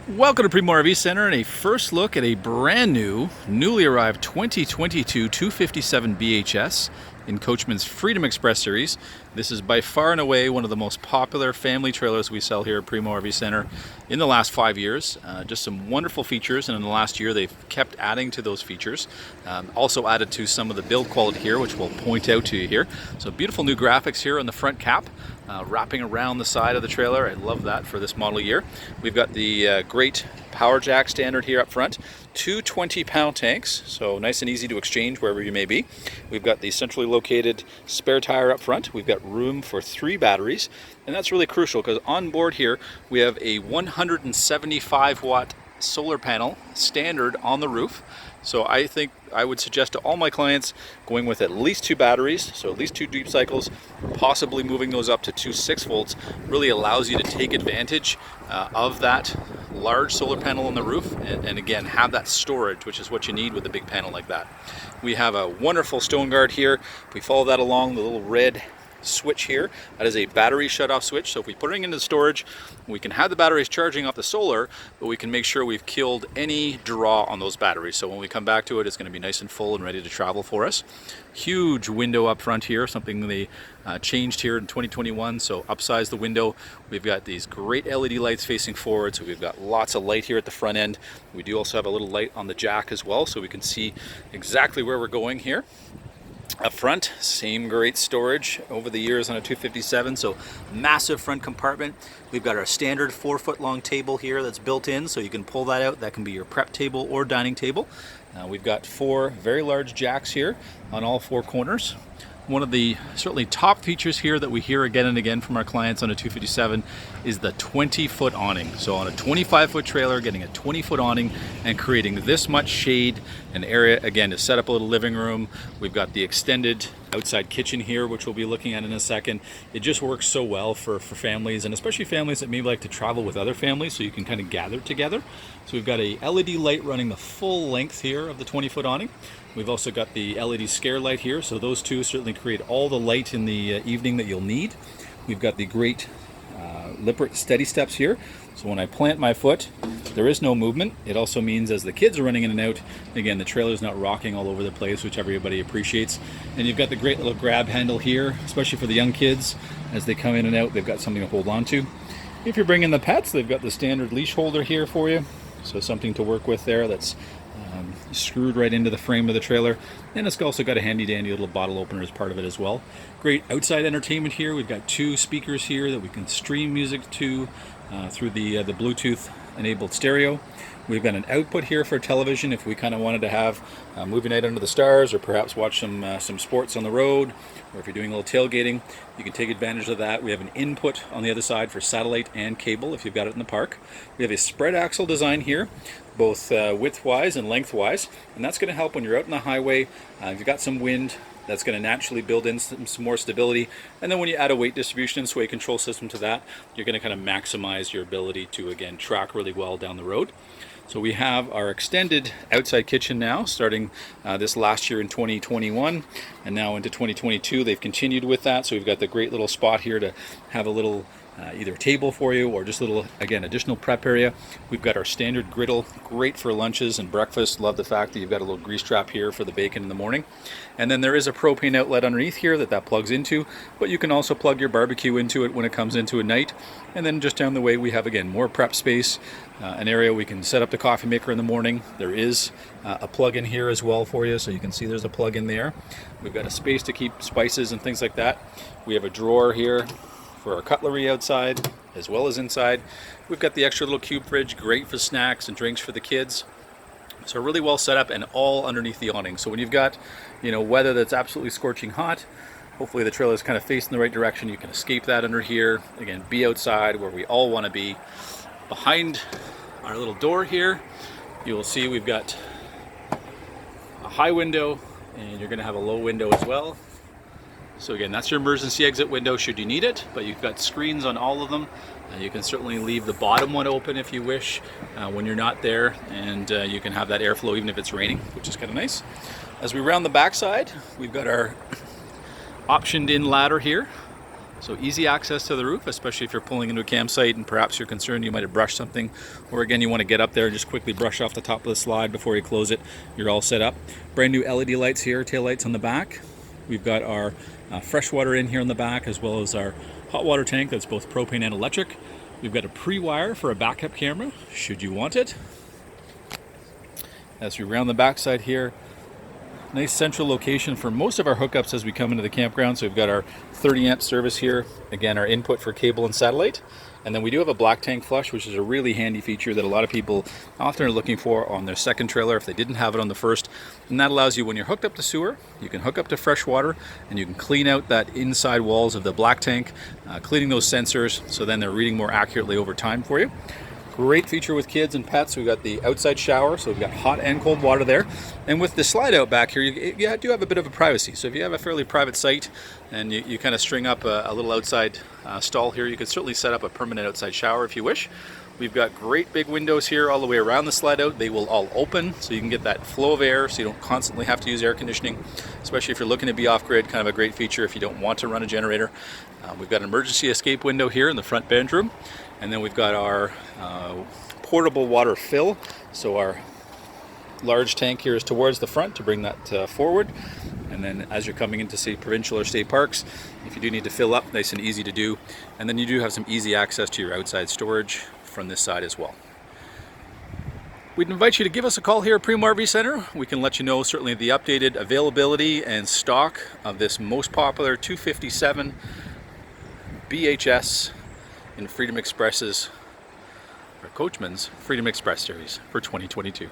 Welcome to Primo RV Center and a first look at a brand new, newly arrived 2022 257 BHS in Coachmen's Freedom Express series. This is by far and away one of the most popular family trailers we sell here at Primo RV Center in the last 5 years. Just some wonderful features, and in the last year they've kept adding to those features. Also added to some of the build quality here, which we'll point out to you here. So beautiful new graphics here on the front cap. Wrapping around the side of the trailer. I love that for this model year. We've got the great power jack standard here up front. Two 20-pound tanks, so nice and easy to exchange wherever you may be. We've got the centrally located spare tire up front. We've got room for 3 batteries, and that's really crucial because on board here we have a 175 watt solar panel standard on the roof. So I think I would suggest to all my clients going with at least 2 batteries, so at least 2 deep cycles, possibly moving those up to 2 6-volts really allows you to take advantage of that large solar panel on the roof and again have that storage, which is what you need with a big panel like that. We have a wonderful stone guard here. If we follow that along, the little red switch here, that is a battery shut-off switch. So if we put it into storage, we can have the batteries charging off the solar, but we can make sure we've killed any draw on those batteries. So when we come back to it, it's going to be nice and full and ready to travel for us. Huge window up front here, something they changed here in 2021. So upsize the window. We've got these great LED lights facing forward, so we've got lots of light here at the front end. We do also have a little light on the jack as well, so we can see exactly where we're going here. Up front, same great storage over the years on a 257, so massive front compartment. We've got our standard 4-foot long table here that's built in, so you can pull that out. That can be your prep table or dining table. We've got 4 very large jacks here on all 4 corners. One of the certainly top features here that we hear again and again from our clients on a 257 is the 20-foot awning. So on a 25-foot trailer, getting a 20-foot awning and creating this much shade and area, again, to set up a little living room. We've got the extended outside kitchen here, which we'll be looking at in a second. It just works so well for families, and especially families that maybe like to travel with other families, so you can kind of gather together. So we've got a LED light running the full length here of the 20-foot awning. We've also got the LED scare light here, so those two certainly create all the light in the evening that you'll need. We've got the great Lippert steady steps here, so when I plant my foot, there is no movement. It also means as the kids are running in and out, again, the trailer's not rocking all over the place, which everybody appreciates. And you've got the great little grab handle here, especially for the young kids. As they come in and out, they've got something to hold on to. If you're bringing the pets, they've got the standard leash holder here for you, so something to work with there that's screwed right into the frame of the trailer. And it's also got a handy dandy little bottle opener as part of it as well. Great outside entertainment here. We've got 2 speakers here that we can stream music to through the Bluetooth enabled stereo. We've got an output here for television if we kind of wanted to have a movie night under the stars, or perhaps watch some sports on the road, or if you're doing a little tailgating, you can take advantage of that. We have an input on the other side for satellite and cable if you've got it in the park. We have a spread axle design here, both width-wise and lengthwise, and that's going to help when you're out on the highway. If you've got some wind, that's going to naturally build in some more stability. And then when you add a weight distribution and sway control system to that, you're going to kind of maximize your ability to, again, track really well down the road. So we have our extended outside kitchen now, starting this last year in 2021, and now into 2022. They've continued with that. So we've got the great little spot here to have a little either table for you or just a little, again, additional prep area. We've got our standard griddle, great for lunches and breakfast. Love the fact that you've got a little grease trap here for the bacon in the morning. And then there is a propane outlet underneath here that plugs into, but you can also plug your barbecue into it when it comes into at night. And then just down the way we have, again, more prep space, an area we can set up the coffee maker in the morning. There is a plug in here as well for you, so you can see there's a plug in there. We've got a space to keep spices and things like that. We have a drawer here for our cutlery outside as well as inside. We've got the extra little cube fridge, great for snacks and drinks for the kids. So really well set up, and all underneath the awning. So when you've got, weather that's absolutely scorching hot, hopefully the trailer is kind of facing the right direction. You can escape that under here. Again, be outside where we all want to be. Behind our little door here, you will see we've got a high window, and you're going to have a low window as well. So again, that's your emergency exit window should you need it, but you've got screens on all of them. You can certainly leave the bottom one open if you wish when you're not there, and you can have that airflow even if it's raining, which is kind of nice. As we round the backside, we've got our optioned in ladder here. So easy access to the roof, especially if you're pulling into a campsite and perhaps you're concerned you might have brushed something, or again you want to get up there and just quickly brush off the top of the slide before you close it. You're all set up. Brand new LED lights here, tail lights on the back. We've got our fresh water in here on the back, as well as our hot water tank that's both propane and electric. We've got a pre-wire for a backup camera should you want it. As we round the backside here, nice central location for most of our hookups as we come into the campground. So we've got our 30 amp service here, again our input for cable and satellite, and then we do have a black tank flush, which is a really handy feature that a lot of people often are looking for on their second trailer if they didn't have it on the first. And that allows you, when you're hooked up to sewer, you can hook up to fresh water and you can clean out that inside walls of the black tank, cleaning those sensors so then they're reading more accurately over time for you. Great feature with kids and pets. We've got the outside shower, so we've got hot and cold water there. And with the slide out back here, you do have a bit of a privacy. So if you have a fairly private site and you kind of string up a little outside stall here, you could certainly set up a permanent outside shower if you wish. We've got great big windows here all the way around the slide out. They will all open, so you can get that flow of air so you don't constantly have to use air conditioning, especially if you're looking to be off-grid. Kind of a great feature if you don't want to run a generator. We've got an emergency escape window here in the front bedroom. And then we've got our portable water fill. So our large tank here is towards the front to bring that forward. And then as you're coming in to see provincial or state parks, if you do need to fill up, nice and easy to do. And then you do have some easy access to your outside storage from this side as well. We'd invite you to give us a call here at Primo RV Center. We can let you know certainly the updated availability and stock of this most popular 257 BHS in Freedom Express's, or Coachmen's Freedom Express series for 2022.